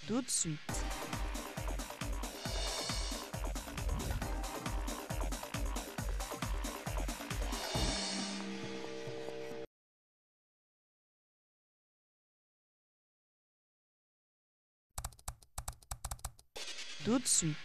tout de suite. Tout de suite.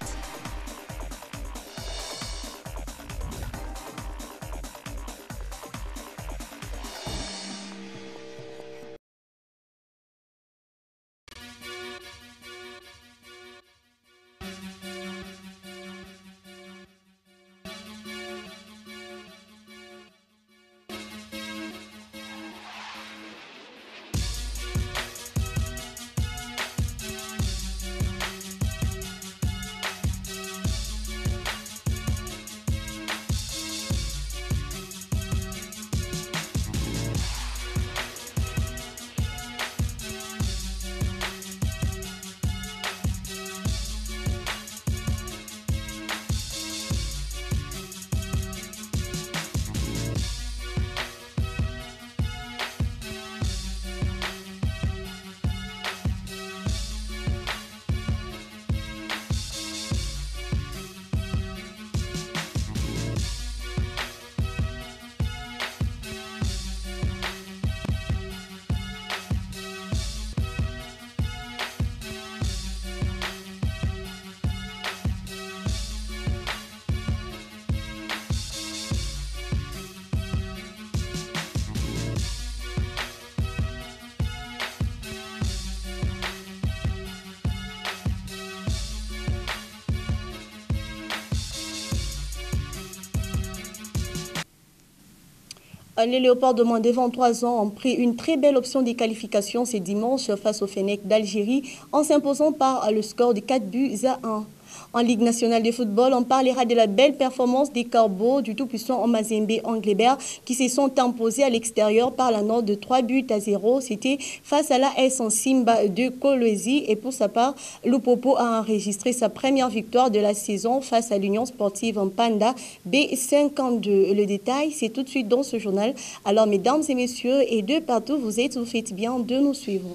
Les Léopards de moins de 23 ans ont pris une très belle option des qualifications ce dimanche face au Fennec d'Algérie en s'imposant par le score de 4-1. En Ligue nationale de football, on parlera de la belle performance des Corbeaux du tout-puissant Mazembe Anglebert qui se sont imposés à l'extérieur par la note de 3-0. C'était face à la S en Simba de Kolwezi. Et pour sa part, Lupopo a enregistré sa première victoire de la saison face à l'Union sportive en Panda B52. Le détail, c'est tout de suite dans ce journal. Alors, mesdames et messieurs, et de partout, vous faites bien de nous suivre.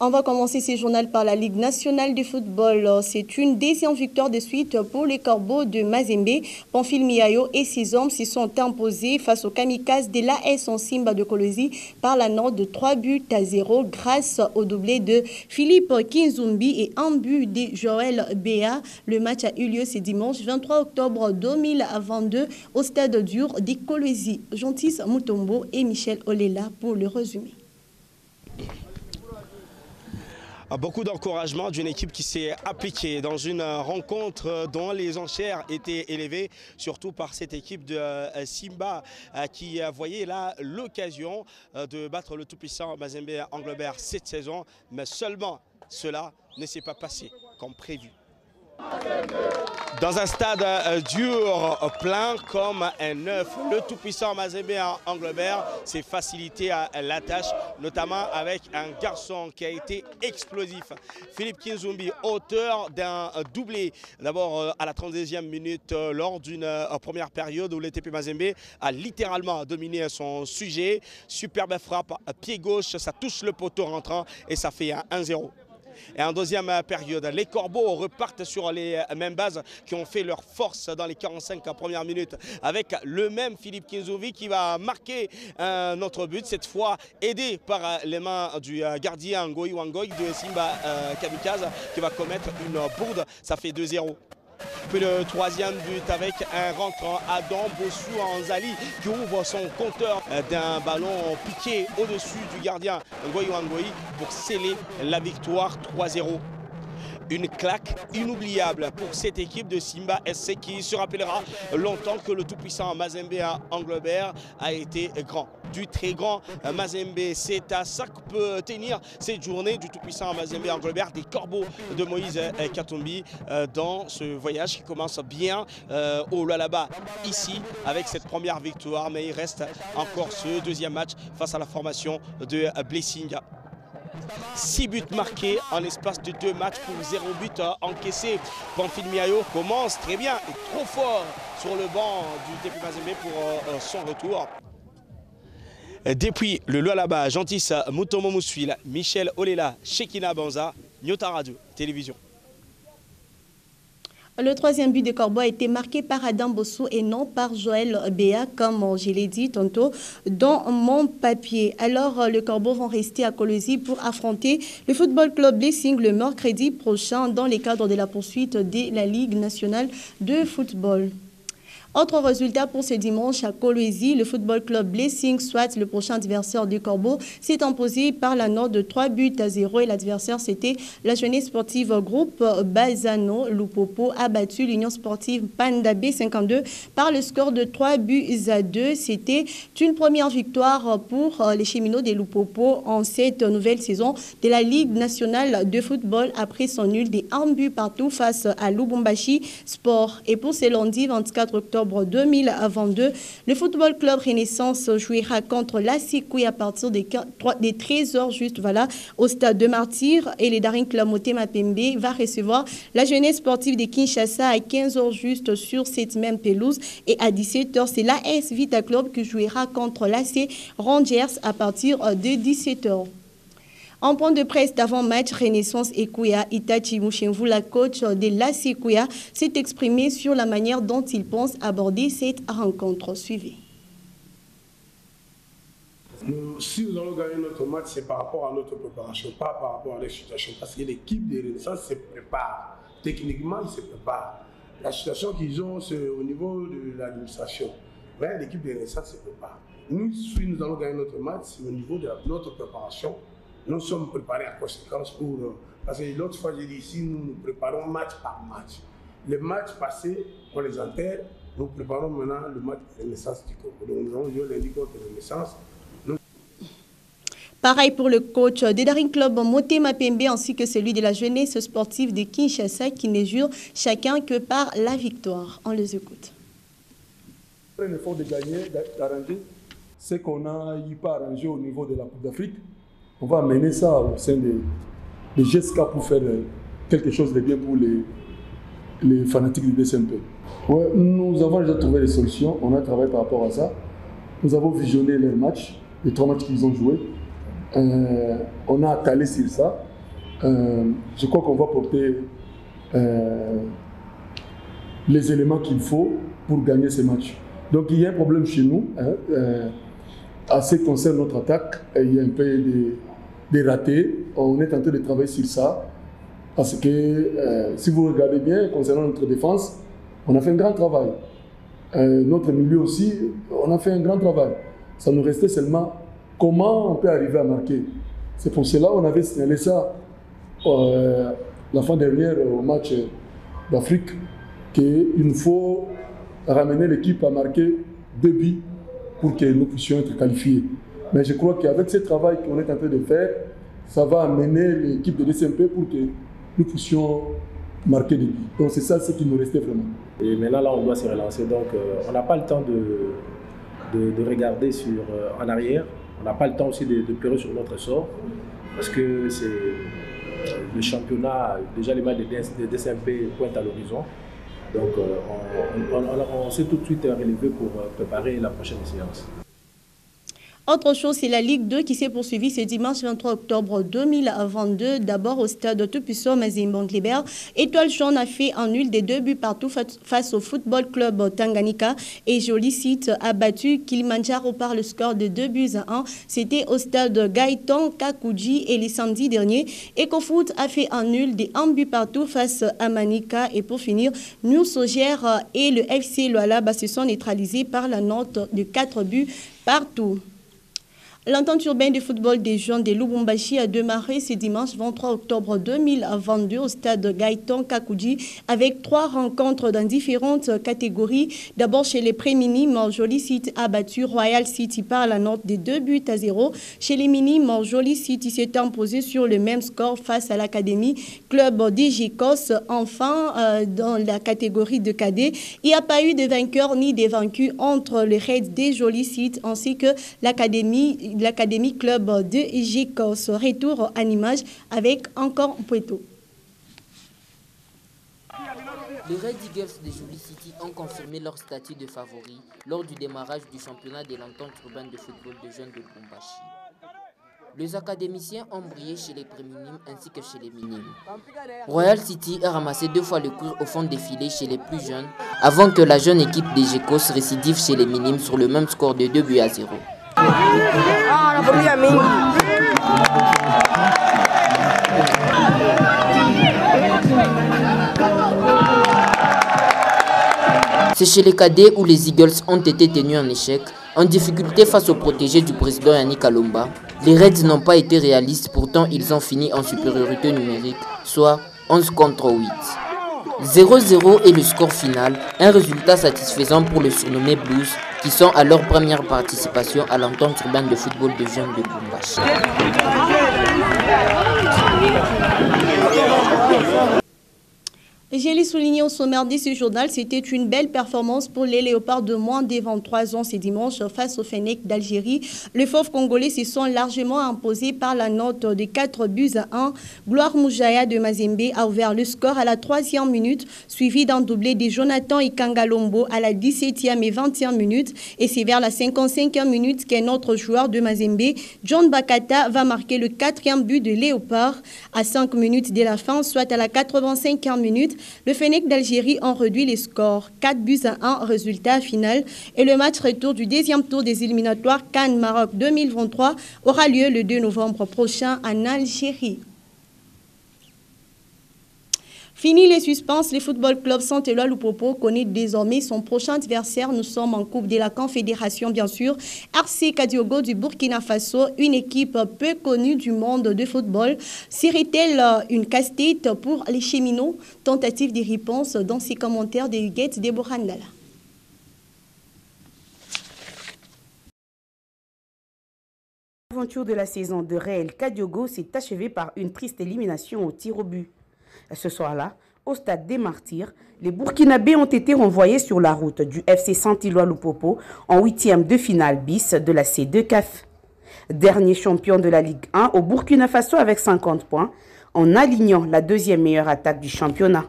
On va commencer ce journal par la Ligue nationale de football. C'est une deuxième victoire de suite pour les Corbeaux de Mazembe. Pamphile Miayo et ses hommes s'y sont imposés face aux Kamikazes de l'AS en Simba de Kolwezi par la note de 3-0 grâce au doublé de Philippe Kinzumbi et un but de Joël Béa. Le match a eu lieu ce dimanche 23 octobre 2022 au stade dur de Kolwezi. Gentis Mutombo et Michel Olela pour le résumé. Beaucoup d'encouragement d'une équipe qui s'est appliquée dans une rencontre dont les enchères étaient élevées, surtout par cette équipe de Simba qui voyait là l'occasion de battre le tout-puissant Mazembe Anglebert cette saison, mais seulement cela ne s'est pas passé comme prévu. Dans un stade dur, plein comme un œuf, le tout-puissant Mazembe Anglebert s'est facilité la tâche, notamment avec un garçon qui a été explosif. Philippe Kinzumbi, auteur d'un doublé, d'abord à la 32e minute lors d'une première période où le TP Mazembe a littéralement dominé son sujet. Superbe frappe, pied gauche, ça touche le poteau rentrant et ça fait un 1-0. Et en deuxième période, les Corbeaux repartent sur les mêmes bases qui ont fait leur force dans les 45 premières minutes avec le même Philippe Kinzumbi qui va marquer un autre but, cette fois aidé par les mains du gardien Ngoyi Wangoy de Simba Kamikaze qui va commettre une bourde, ça fait 2-0. Puis le troisième but avec un rentrant Adam Bossou Anzali qui ouvre son compteur d'un ballon piqué au-dessus du gardien Ngoyi Wangoy pour sceller la victoire 3-0. Une claque inoubliable pour cette équipe de Simba SC qui se rappellera longtemps que le tout-puissant Mazembe Anglebert a été grand. Du très grand Mazembe, c'est à ça que peut tenir cette journée du tout-puissant Mazembe Anglebert des Corbeaux de Moïse Katumbi dans ce voyage qui commence bien au Lualaba ici avec cette première victoire, mais il reste encore ce deuxième match face à la formation de Blessing. 6 buts marqués en l'espace de 2 matchs pour 0 but encaissé. Pamphile Miayo commence très bien et trop fort sur le banc du TP Mazembe pour son retour. Depuis le Lualaba, Gentis Mutombo Moussuil, Michel Olela, Shekina Banza, Nyota Radio, Télévision. Le troisième but de Corbeau a été marqué par Adam Bossou et non par Joël Béa, comme je l'ai dit tantôt dans mon papier. Alors, les Corbeaux vont rester à Kolwezi pour affronter le Football Club Blessing le mercredi prochain dans le cadre de la poursuite de la Ligue nationale de football. Autre résultat pour ce dimanche à Kolwezi, le Football Club Blessing, soit le prochain adversaire du Corbeau, s'est imposé par la note de 3-0 et l'adversaire c'était la jeunesse sportive groupe Bazano Lupopo a battu l'Union sportive Panda B52 par le score de 3-2. C'était une première victoire pour les cheminots de Lupopo en cette nouvelle saison de la Ligue nationale de football après son nul des 1-1 face à Lubumbashi Sport. Et pour ce lundi 24 octobre 2022, le Football Club Renaissance jouera contre la Sikouille à partir des 13h juste au stade de Martyr et les Daring Club Motema Pembe va recevoir la jeunesse sportive de Kinshasa à 15h juste sur cette même pelouse et à 17h c'est l'AS Vita Club qui jouera contre l'AC Rangers à partir de 17h. En point de presse d'avant-match, Renaissance et Kouya, Itachi Mouchenvou, la coach de l'AC Kouya, s'est exprimé sur la manière dont il pense aborder cette rencontre. Suivez. Si nous allons gagner notre match, c'est par rapport à notre préparation, pas par rapport à la situation. Parce que l'équipe de Renaissance se prépare. Techniquement, ils se préparent. La situation qu'ils ont, c'est au niveau de l'administration. Mais l'équipe de Renaissance se prépare. Nous, si nous allons gagner notre match, c'est au niveau de notre préparation. Nous sommes préparés à conséquence pour... Parce que l'autre fois, j'ai dit ici, nous nous préparons match par match. Les matchs passés, on les enterre. Nous préparons maintenant le match de Renaissance du Congo. Donc nous allons jouer lundi contre Renaissance. Pareil pour le coach des Daring Club Motema Pembe ainsi que celui de la jeunesse sportive de Kinshasa qui ne jure chacun que par la victoire. On les écoute. Un effort de gagner, d'arranger ce qu'on a eu pas arrangé au niveau de la Coupe d'Afrique. On va amener ça au sein des GSK pour faire quelque chose de bien pour les fanatiques du DSMP. Ouais, nous avons déjà trouvé des solutions, on a travaillé par rapport à ça. Nous avons visionné leurs matchs, les 3 matchs qu'ils ont joués. On a attalé sur ça. Je crois qu'on va porter les éléments qu'il faut pour gagner ces matchs. Donc il y a un problème chez nous. À ce qui concerne notre attaque, il y a un peu des ratés. On est en train de travailler sur ça. Parce que si vous regardez bien, concernant notre défense, on a fait un grand travail. Notre milieu aussi, on a fait un grand travail. Ça nous restait seulement comment on peut arriver à marquer. C'est pour cela qu'on avait signalé ça la fin dernière au match d'Afrique, qu'il nous faut ramener l'équipe à marquer 2 buts pour que nous puissions être qualifiés. Mais je crois qu'avec ce travail qu'on est en train de faire, ça va amener l'équipe de DCMP pour que nous puissions marquer des buts. Donc c'est ça ce qui nous restait vraiment. Et maintenant là on doit se relancer, donc on n'a pas le temps de regarder en arrière. On n'a pas le temps aussi de pleurer sur notre sort parce que c'est le championnat, déjà les matchs de DCMP pointent à l'horizon. Donc on s'est tout de suite relevé pour préparer la prochaine séance. Autre chose, c'est la Ligue 2 qui s'est poursuivie ce dimanche 23 octobre 2022. D'abord au stade Tout-Puissant Mazembe-Anglebert. Étoile Jaune a fait un nul des 2 buts partout face au Football Club Tanganyika. Et Joli Cite a battu Kilimanjaro par le score de 2-1. C'était au stade Gaëtan Kakuji et les samedis derniers. EcoFoot a fait un nul des 1 but partout face à Manika. Et pour finir, New Sogère et le FC Lualaba se sont neutralisés par la note de 4 buts partout. L'entente urbaine de football des jeunes de Lubumbashi a démarré ce dimanche 23 octobre 2022 au stade Gaëtan Kakuji avec 3 rencontres dans différentes catégories. D'abord chez les pré-minimes, Joli City a battu Royal City par la note de 2-0. Chez les minimes, Joli City s'est imposé sur le même score face à l'Académie Club d'Egikos. Enfin, dans la catégorie de cadets, il n'y a pas eu de vainqueur ni de vaincus entre les Reds des Joli City ainsi que l'Académie Club de Egikos. Retour en image avec encore Pueto. Les Red Eagles de Joli City ont confirmé leur statut de favori lors du démarrage du championnat de l'entente urbaine de football de jeunes de Lubumbashi. Les académiciens ont brillé chez les préminimes ainsi que chez les minimes. Royal City a ramassé 2 fois le cours au fond des filets chez les plus jeunes avant que la jeune équipe des Gécos récidive chez les minimes sur le même score de 2-0. C'est chez les cadets où les Eagles ont été tenus en échec, en difficulté face aux protégés du président Yannick Alomba. Les Reds n'ont pas été réalistes, pourtant ils ont fini en supériorité numérique, soit 11 contre 8. 0-0 est le score final, un résultat satisfaisant pour le surnommé Blues, qui sont à leur première participation à l'entente urbaine de football de jeunes de Lubumbashi. J'ai les souligné au sommaire de ce journal, c'était une belle performance pour les Léopards de moins de 23 ans ce dimanche face au Fennec d'Algérie. Les Fauves congolais se sont largement imposés par la note de 4-1. Gloire Moujaya de Mazembe a ouvert le score à la 3e minute, suivi d'un doublé de Jonathan Ikangalombo à la 17e et 20e minute. Et c'est vers la 55e minute qu'un autre joueur de Mazembe, John Bakata, va marquer le 4e but de Léopard. À 5 minutes de la fin, soit à la 85e minute, le Fennec d'Algérie ont réduit les scores 4-1, résultat final. Et le match retour du 2e tour des éliminatoires Cannes Maroc 2023 aura lieu le 2 novembre prochain en Algérie. Fini les suspens, le Football Club Saint-Éloi Lupopo connaît désormais son prochain adversaire. Nous sommes en Coupe de la Confédération, bien sûr. RC Kadiogo du Burkina Faso, une équipe peu connue du monde de football. Serait-elle une casse-tête pour les cheminots? Tentative de réponse dans ses commentaires de Huguette Deborandala. L'aventure de la saison de Réel Kadiogo s'est achevée par une triste élimination au tir au but. Ce soir-là, au stade des Martyrs, les Burkinabés ont été renvoyés sur la route du FC Saint-Éloi Lupopo en 8e de finale bis de la C2 CAF. Dernier champion de la Ligue 1 au Burkina Faso avec 50 points, en alignant la 2e meilleure attaque du championnat.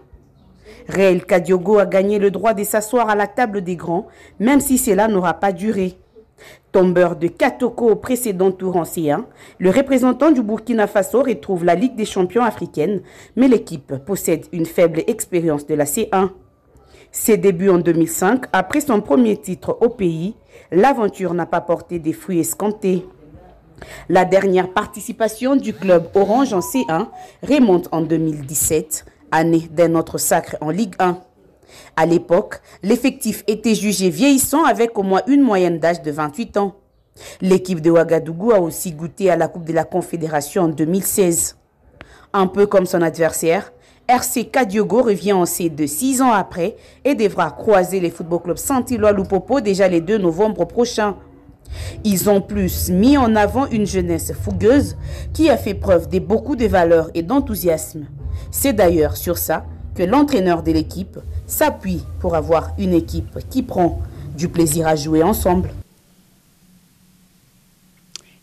Réel Kadiogo a gagné le droit de s'asseoir à la table des grands, même si cela n'aura pas duré. Tombeur de Katoko au précédent tour en C1, le représentant du Burkina Faso retrouve la Ligue des champions africaine, mais l'équipe possède une faible expérience de la C1. Ses débuts en 2005, après son premier titre au pays, l'aventure n'a pas porté des fruits escomptés. La dernière participation du club orange en C1 remonte en 2017, année d'un autre sacre en Ligue 1. À l'époque, l'effectif était jugé vieillissant avec au moins une moyenne d'âge de 28 ans. L'équipe de Ouagadougou a aussi goûté à la Coupe de la Confédération en 2016. Un peu comme son adversaire, RC Kadiogo revient en C2 6 ans après et devra croiser les Football Club Saint-Éloi Lupopo déjà le 2 novembre prochain. Ils ont plus mis en avant une jeunesse fougueuse qui a fait preuve de beaucoup de valeur et d'enthousiasme. C'est d'ailleurs sur ça que l'entraîneur de l'équipe s'appuie pour avoir une équipe qui prend du plaisir à jouer ensemble.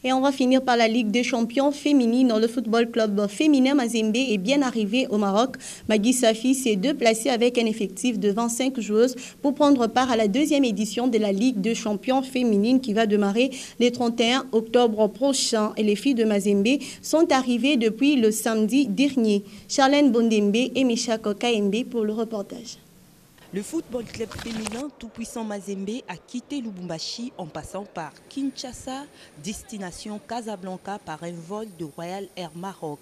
Et on va finir par la Ligue des champions féminines. Le football club féminin Mazembe est bien arrivé au Maroc. Magui Safi s'est déplacé avec un effectif de 25 joueuses pour prendre part à la 2e édition de la Ligue des champions féminines qui va démarrer le 31 octobre prochain. Et les filles de Mazembe sont arrivées depuis le samedi dernier. Charlène Bondembe et Meshako Kaembe pour le reportage. Le football club féminin tout-puissant Mazembe a quitté Lubumbashi en passant par Kinshasa, destination Casablanca par un vol de Royal Air Maroc.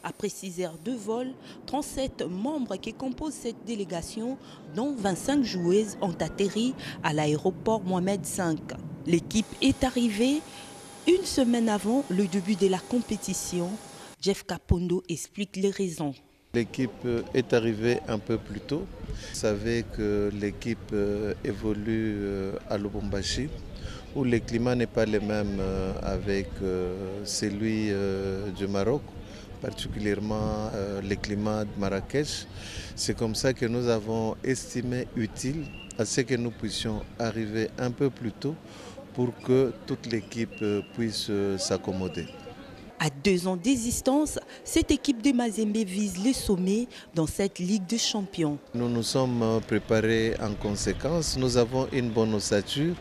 Après 6 heures de vol, 37 membres qui composent cette délégation, dont 25 joueuses, ont atterri à l'aéroport Mohamed V. L'équipe est arrivée une semaine avant le début de la compétition. Jeff Kapondo explique les raisons. L'équipe est arrivée un peu plus tôt. Vous savez que l'équipe évolue à Lubumbashi, où le climat n'est pas le même avec celui du Maroc, particulièrement le climat de Marrakech. C'est comme ça que nous avons estimé utile à ce que nous puissions arriver un peu plus tôt pour que toute l'équipe puisse s'accommoder. À 2 ans d'existence, cette équipe de Mazembe vise les sommets dans cette Ligue des Champions. Nous nous sommes préparés en conséquence. Nous avons une bonne ossature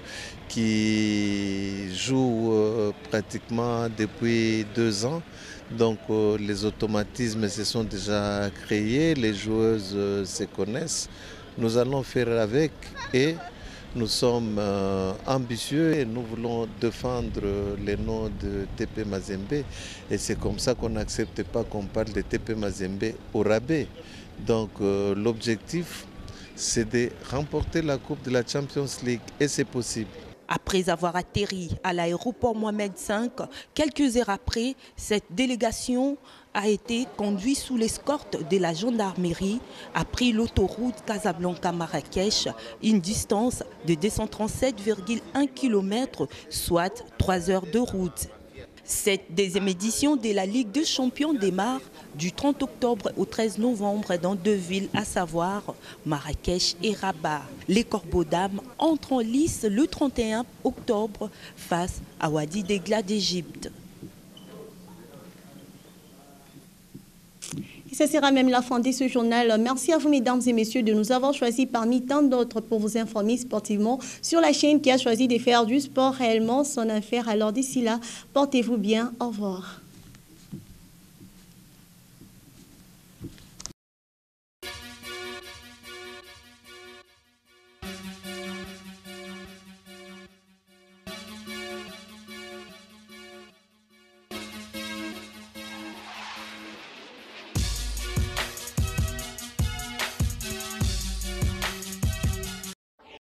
qui joue pratiquement depuis 2 ans. Donc les automatismes se sont déjà créés, les joueuses se connaissent. Nous allons faire avec et nous sommes ambitieux et nous voulons défendre le nom de TP Mazembe. Et c'est comme ça qu'on n'accepte pas qu'on parle de TP Mazembe au rabais. Donc l'objectif, c'est de remporter la Coupe de la Champions League et c'est possible. Après avoir atterri à l'aéroport Mohamed V, quelques heures après, cette délégation a été conduite sous l'escorte de la gendarmerie, a pris l'autoroute Casablanca-Marrakech, une distance de 237,1 km, soit 3 heures de route. Cette deuxième édition de la Ligue des Champions démarre du 30 octobre au 13 novembre dans 2 villes, à savoir Marrakech et Rabat. Les Corbeaux d'Âme entrent en lice le 31 octobre face à Wadi Degla d'Égypte. Et ce sera même la fin de ce journal. Merci à vous, mesdames et messieurs, de nous avoir choisis parmi tant d'autres pour vous informer sportivement sur la chaîne qui a choisi de faire du sport réellement son affaire. Alors d'ici là, portez-vous bien. Au revoir.